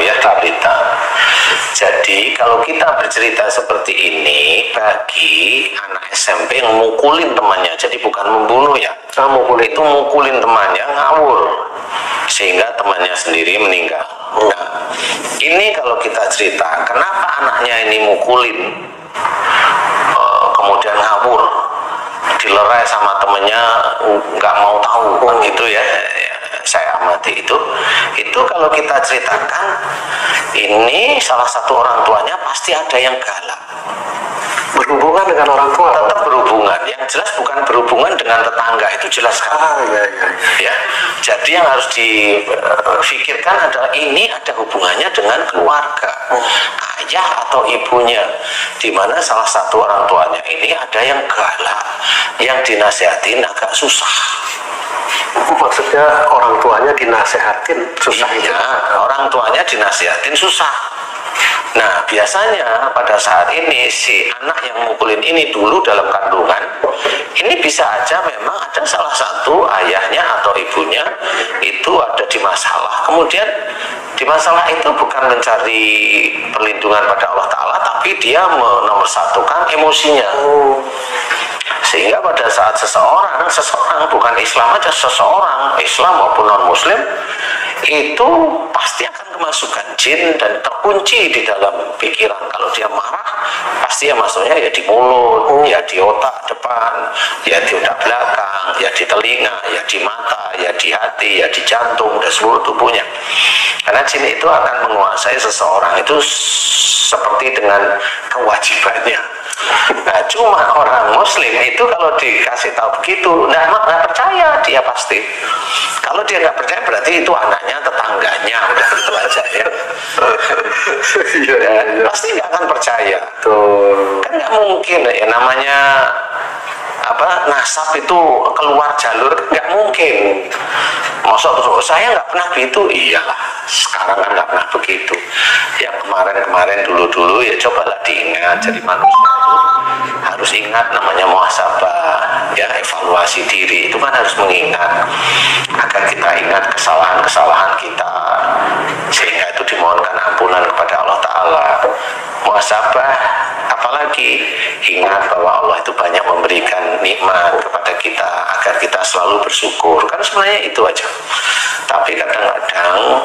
ya di Blitar. Jadi kalau kita bercerita seperti ini bagi anak SMP yang mukulin temannya, jadi bukan membunuh ya, itu mukulin temannya, ngawur sehingga temannya sendiri meninggal. Nah, ini kalau kita cerita kenapa anaknya ini mukulin, kemudian ngawur, dilerai sama temennya, nggak mau tahu kan gitu ya. Saya amati itu kalau kita ceritakan ini salah satu orang tuanya pasti ada yang galak, berhubungan dengan orang tua, tetap berhubungan, yang jelas bukan berhubungan dengan tetangga, itu jelas sekali. Ya, jadi yang harus difikirkan adalah ini ada hubungannya dengan keluarga, ayah atau ibunya, di mana salah satu orang tuanya ini ada yang galak, yang dinasihatin agak susah. Maksudnya orang tuanya dinasehatin susah? Ya, orang tuanya dinasihatin susah. Nah, biasanya pada saat ini si anak yang mukulin ini dulu dalam kandungan, ini bisa aja memang ada salah satu ayahnya atau ibunya itu ada di masalah. Kemudian di masalah itu bukan mencari perlindungan pada Allah Ta'ala, tapi dia menomorsatukan emosinya. Sehingga pada saat seseorang bukan Islam aja, seseorang Islam maupun non Muslim itu pasti akan kemasukan jin dan terkunci di dalam pikiran. Kalau dia marah pasti ya masuknya ya di mulut, ya di otak depan, ya di otak belakang, ya di telinga, ya di mata, ya di hati, ya di jantung dan seluruh tubuhnya. Karena jin itu akan menguasai seseorang itu seperti dengan kewajibannya. Nah, cuma orang Muslim itu kalau dikasih tahu begitu, nggak percaya dia pasti. Kalau dia nggak percaya berarti itu anaknya, tetangganya, udah gitu aja ya. Pasti nggak akan percaya. Kan nggak mungkin ya, namanya nasab itu keluar jalur, nggak mungkin. Maksud saya nggak pernah begitu, iyalah. Sekarang kan nggak pernah begitu. Yang kemarin dulu ya cobalah diingat. Jadi manusia itu harus ingat namanya muhasabah, ya, evaluasi diri itu kan harus mengingat agar kita ingat kesalahan-kesalahan kita, sehingga itu dimohonkan ampunan kepada Allah Ta'ala. Muhasabah, apalagi ingat bahwa Allah itu banyak memberikan nikmat kepada kita agar kita selalu bersyukur. Kan sebenarnya itu aja. Tapi kadang-kadang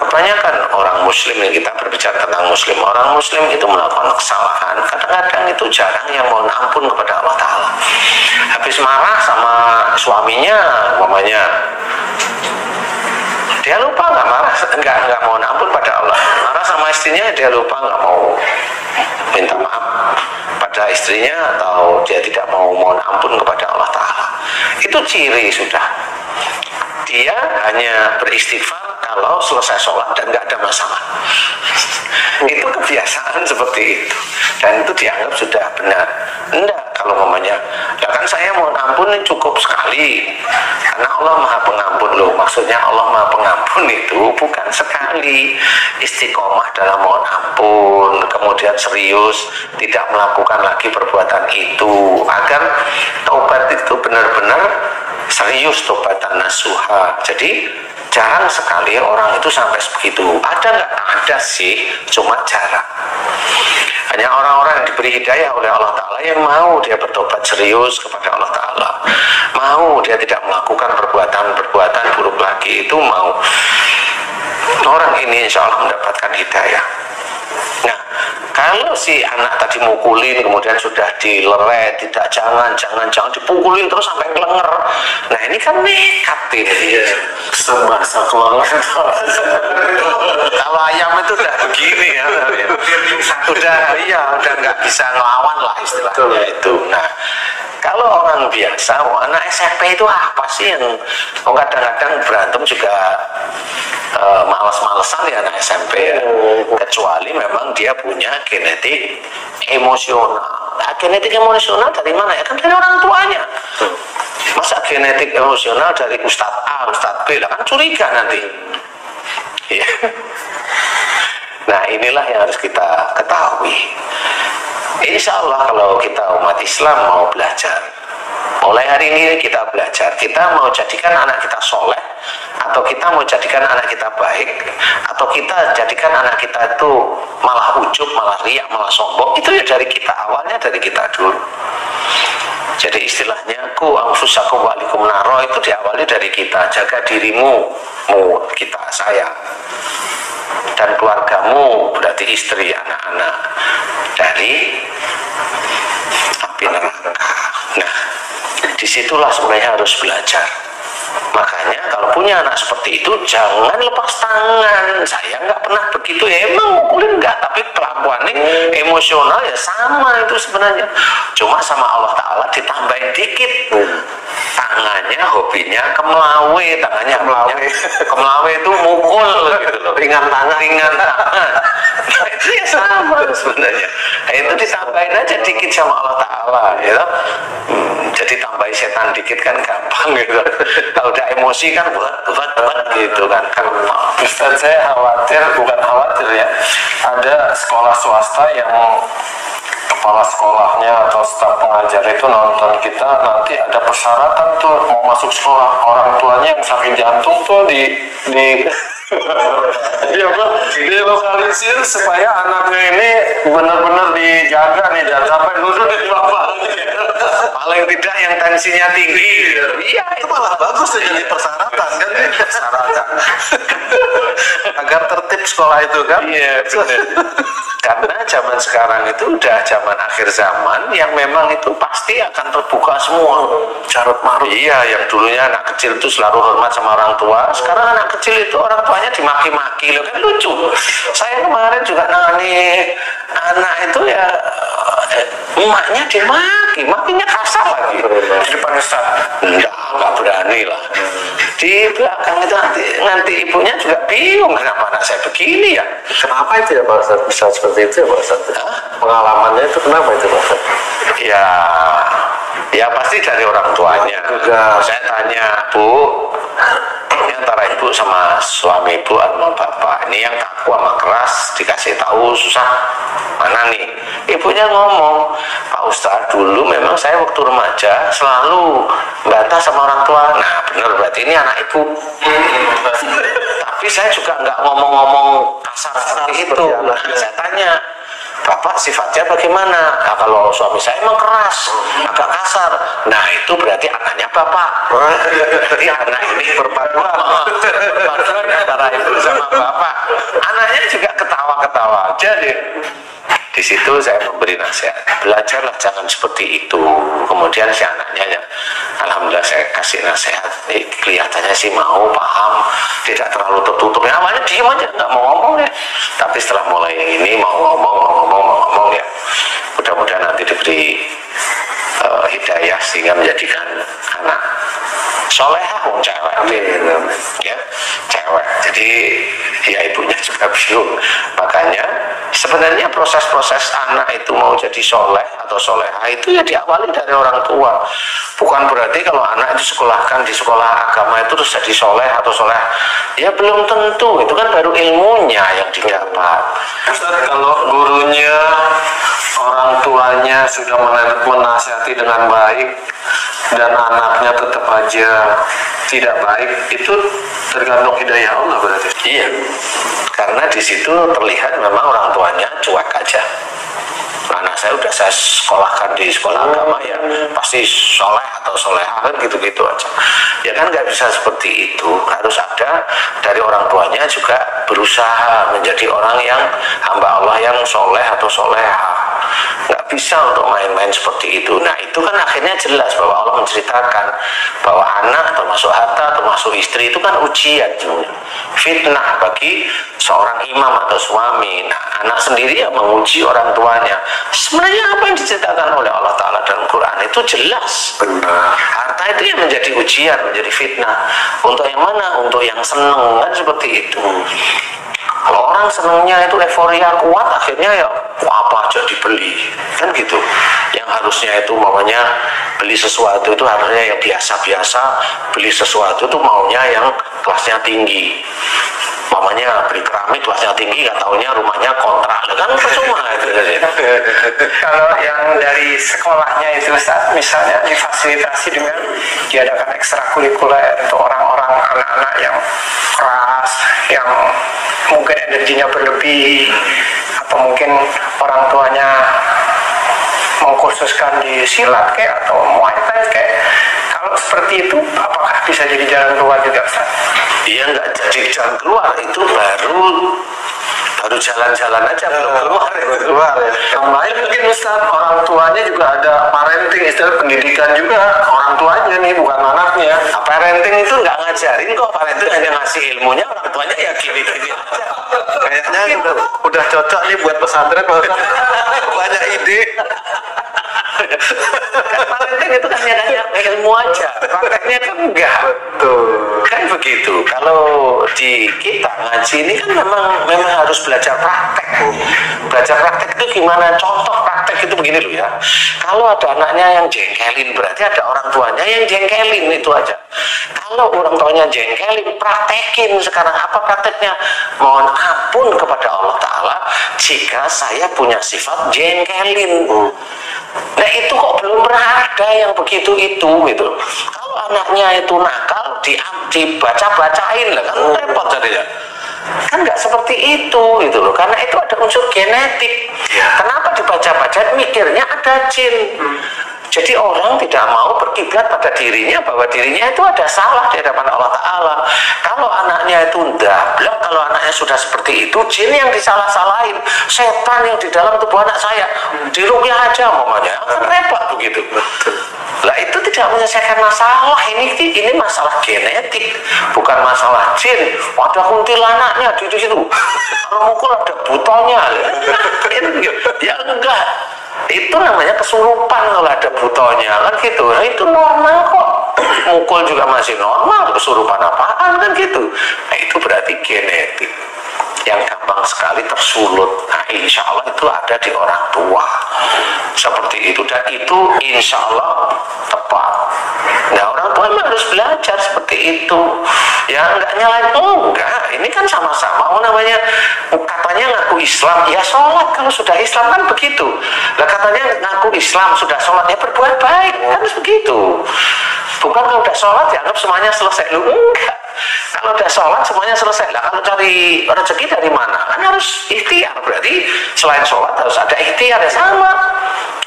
kebanyakan orang Muslim, yang kita berbicara tentang Muslim, orang Muslim itu melakukan kesalahan. Kadang-kadang itu jarang yang mohon ampun kepada Allah Ta'ala. Habis marah sama suaminya, umpamanya, dia lupa nggak marah, nggak mohon ampun pada Allah. Marah sama istrinya, dia lupa nggak mau minta maaf pada istrinya, atau dia tidak mau mohon ampun kepada Allah Ta'ala. Itu ciri sudah. Dia hanya beristighfar kalau selesai sholat dan nggak ada masalah. Itu kebiasaan seperti itu, dan itu dianggap sudah benar. Enggak, kalau mamanya, ya kan saya mohon ampun ini cukup sekali, karena Allah Maha Pengampun loh. Maksudnya Allah Maha Pengampun itu bukan sekali, istiqomah dalam mohon ampun, kemudian serius tidak melakukan lagi perbuatan itu, agar taubat itu benar-benar serius, taubatan nasuha. Jadi jarang sekali orang itu sampai begitu. Ada nggak? Ada sih, cuma jarang. Hanya orang-orang yang diberi hidayah oleh Allah Ta'ala yang mau dia bertobat serius kepada Allah Ta'ala, mau dia tidak melakukan perbuatan buruk lagi, itu mau. Orang ini insya Allah mendapatkan hidayah. Nah, kalau si anak tadi mukulin, kemudian sudah dilerai, jangan dipukulin terus sampai kelenger. Nah, ini kan nekat ini. Semasa keluar. Kalau ayam itu udah begini ya, udah nggak bisa ngelawan lah istilahnya itu. Nah, kalau orang biasa, anak SMP itu apa sih yang kadang-kadang berantem juga males-malesan ya anak SMP ya. Kecuali memang dia punya genetik emosional. Nah, genetik emosional dari mana ya? Kan dari orang tuanya. Masa genetik emosional dari Ustadz A, Ustadz B, lah kan curiga nanti. Ya. Nah, inilah yang harus kita ketahui. Insya Allah kalau kita umat Islam mau belajar, mulai hari ini kita belajar, kita mau jadikan anak kita soleh atau kita mau jadikan anak kita baik, atau kita jadikan anak kita itu malah ujub, malah riak, malah sombong, itu ya dari kita, awalnya dari kita dulu. Jadi istilahnya ku anfusakum wa alikum naro itu diawali dari kita. Jaga dirimu, kita, saya, dan keluargamu, berarti istri, anak-anak, dari api neraka. Nah, disitulah sebenarnya harus belajar. Makanya kalau punya anak seperti itu jangan lepas tangan. Saya nggak pernah begitu ya, emang mukulin nggak, tapi kelakuannya emosional ya sama itu sebenarnya. Cuma sama Allah Ta'ala ditambahin dikit. Tangannya hobinya kemelawe, tangannya kemelawe itu mukul gitu loh. Ringan tangan. Nah, itu ya sama sebenarnya. Nah, itu ditambahin aja dikit sama Allah Ta'ala gitu. Jadi tambahin setan dikit kan gampang gitu. Kalau udah emosi kan buat gitu kan. Ustaz, saya khawatir, bukan khawatir ya, ada sekolah swasta yang kepala sekolahnya atau staf pengajar itu nonton kita, nanti ada persyaratan tuh mau masuk sekolah, orang tuanya yang sakit jantung tuh dilokalisir supaya anaknya ini benar-benar dijaga nih, dan sampai duduk di lapangan. Paling tidak yang tensinya tinggi. Iya, itu malah bagus tuh jadi persyaratan kan? Persyaratan agar tertib sekolah itu kan? Iya, benar. Karena zaman sekarang itu udah zaman akhir zaman yang memang itu pasti akan terbuka semua. Carut marut. Iya, yang dulunya anak kecil itu selalu hormat sama orang tua, sekarang anak kecil itu orang tuanya dimaki-maki, loh kan lucu. Saya kemarin juga nangani anak itu ya, emaknya dimaki, makinya kasar lagi. Di depan Ustaz. Enggak berani lah. Di belakang itu nanti ibunya juga bingung, kenapa anak saya begini ya. Kenapa itu ya Pak Ustadz? Bisa seperti itu ya Pak Ustadz? Pengalamannya itu kenapa itu Pak Ustadz? Ya pasti dari orang tuanya. Saya tanya, Bu, ini antara ibu sama suami ibu atau bapak, ini yang kaku sama keras dikasih tahu susah mana nih? Ibunya ngomong, Pak Ustadz, dulu memang saya waktu remaja selalu bantah sama orang tua. Nah benar, berarti ini anak ibu. Tapi saya juga nggak ngomong-ngomong kasar seperti itu. Nah, saya tanya, Bapak sifatnya bagaimana? Nah, kalau suami saya emang keras, agak kasar. Nah itu berarti anaknya Bapak. Jadi anak ini berpaduan antara ibu sama Bapak. Anaknya juga ketawa-ketawa aja deh. Di situ saya memberi nasihat, belajarlah jangan seperti itu. Kemudian si anaknya ya, alhamdulillah saya kasih nasihat, kelihatannya sih mau paham, tidak terlalu tertutup. Ya, awalnya diem aja, nggak mau ngomong ya. Tapi setelah mulai yang ini mau ngomong ya. Mudah-mudahan nanti diberi hidayah sehingga menjadikan anak solehah, cewek, ya cewek. Jadi ya ibunya juga bingung. Makanya sebenarnya proses-proses anak itu mau jadi soleh atau solehah itu ya diawali dari orang tua. Bukan berarti kalau anak itu sekolahkan di sekolah agama itu terus jadi soleh atau soleh. Ya belum tentu, itu kan baru ilmunya yang didapat. Ustaz, kalau gurunya, orang tuanya sudah menasihati dengan baik dan anaknya tetap aja tidak baik, itu tergantung hidayah Allah berarti. Iya, karena di situ terlihat memang orang tuanya cuek aja. Anak saya udah saya sekolahkan di sekolah agama ya pasti soleh atau solehah kan gitu-gitu aja. Ya kan nggak bisa seperti itu. Harus ada dari orang tuanya juga berusaha menjadi orang yang hamba Allah yang soleh atau solehah. Nggak bisa untuk main-main seperti itu. Nah itu kan akhirnya jelas bahwa Allah menceritakan bahwa anak termasuk harta termasuk istri itu kan ujian, fitnah bagi seorang imam atau suami. Nah anak sendiri yang menguji orang tuanya. Sebenarnya apa yang diceritakan oleh Allah Ta'ala dalam Quran itu jelas. Benar. Harta itu yang menjadi ujian, menjadi fitnah. Untuk yang mana? Untuk yang seneng kan seperti itu. Kalau orang senangnya itu euforia kuat, akhirnya ya apa aja dibeli kan gitu. Yang harusnya itu maunya beli sesuatu itu harusnya yang biasa-biasa, beli sesuatu itu maunya yang kelasnya tinggi. Mamanya beli keramik kelasnya tinggi, nggak taunya rumahnya kontrak, kan percuma itu. Kalau yang dari sekolahnya itu Ustaz, misalnya difasilitasi dengan diadakan ekstrakurikuler untuk orang-orang anak-anak yang keras, yang mungkin energinya berlebih, atau mungkin orang tuanya mengkhususkan di silat kayak atau muay thai kayak. Kalau seperti itu, apakah bisa jadi jalan keluar juga Ustaz? Iya, nggak jadi jalan keluar, itu baru jalan-jalan aja, belum keluar ya. Yang lain mungkin Ustaz, orang tuanya juga ada parenting, istilah pendidikan juga orang tuanya nih, bukan anaknya. Nah, parenting itu nggak ngajarin kok, parenting hanya ngasih ilmunya, orang tuanya ya gini-gini aja. Kayaknya udah cocok nih buat pesantren, Pak Ustaz. Banyak ide. Kan parenting itu kan hanya ilmu aja, prakteknya kan enggak. Betul. Kan begitu. Kalau di kita ngaji ini kan memang harus belajar praktek. Belajar praktek itu gimana? Contoh praktek itu begini loh ya. Kalau ada anaknya yang jengkelin, berarti ada orang tuanya yang jengkelin, itu aja. Kalau orang tuanya jengkelin, praktekin sekarang. Apa prakteknya? Mohon ampun kepada Allah Ta'ala jika saya punya sifat jengkelin. Nah itu kok belum pernah ada yang begitu itu gitu. Kalau anaknya itu nakal dibaca-bacain lah kan repot jadinya. Kan nggak seperti itu gitu loh, karena itu ada unsur genetik. Kenapa dibaca-baca? Mikirnya ada jin. Jadi orang tidak mau berkiblat pada dirinya bahwa dirinya itu ada salah di hadapan Allah Ta'ala. Kalau anaknya itu ndablek, kalau anaknya sudah seperti itu, jin yang disalah-salahin, setan yang di dalam tubuh anak saya, diruqyah aja mamanya, akan repot begitu. Lah itu tidak menyelesaikan masalah, ini masalah genetik, bukan masalah jin. Ada kuntilanaknya di situ, kalau mukul ada butonya, ya enggak. Itu namanya kesurupan kalau ada butonya kan gitu. Nah, itu normal kok, mukul juga masih normal, kesurupan apaan kan gitu. Nah itu berarti genetik yang gampang sekali tersulut. Nah insya Allah itu ada di orang tua seperti itu, dan itu insya Allah tepat. Nah orang tua memang harus belajar seperti itu ya, enggak nyalain, enggak, ini kan sama-sama namanya katanya ngaku Islam ya sholat, kalau sudah Islam kan begitu lah, katanya ngaku Islam sudah sholat ya berbuat baik, kan begitu. Bukan kalau udah sholat dianggap semuanya selesai, lu enggak. Kalau udah sholat semuanya selesai lah. Kalau cari rezeki dari mana? Kan harus ikhtiar, berarti selain sholat harus ada ikhtiar ya, sama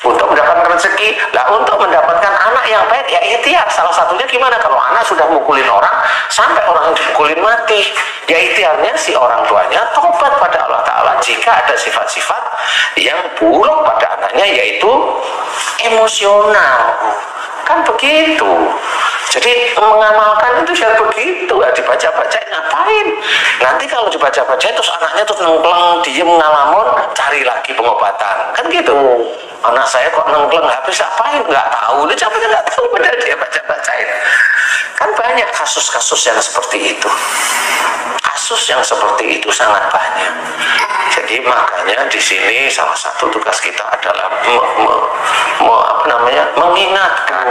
untuk mendapatkan rezeki. Lah untuk mendapatkan anak yang baik ya ikhtiar. Salah satunya gimana? Kalau anak sudah mukulin orang sampai orang dipukulin mati, ya ikhtiarnya si orang tuanya tobat pada Allah Ta'ala jika ada sifat-sifat yang buruk pada anaknya, yaitu emosional. Kan begitu. Jadi mengamalkan itu ya begitu, ya dibaca-baca ngapain? Nanti kalau dibaca-baca terus anaknya tuh nengkleng, diem, ngalamun, cari lagi pengobatan, kan gitu. Anak saya kok nengkleng, habis apain? Nggak tahu, dia capeknya nggak tahu, padahal dia baca-bacain. Kan banyak kasus-kasus yang seperti itu. Kasus yang seperti itu sangat banyak. Jadi makanya di sini salah satu tugas kita adalah mengingatkan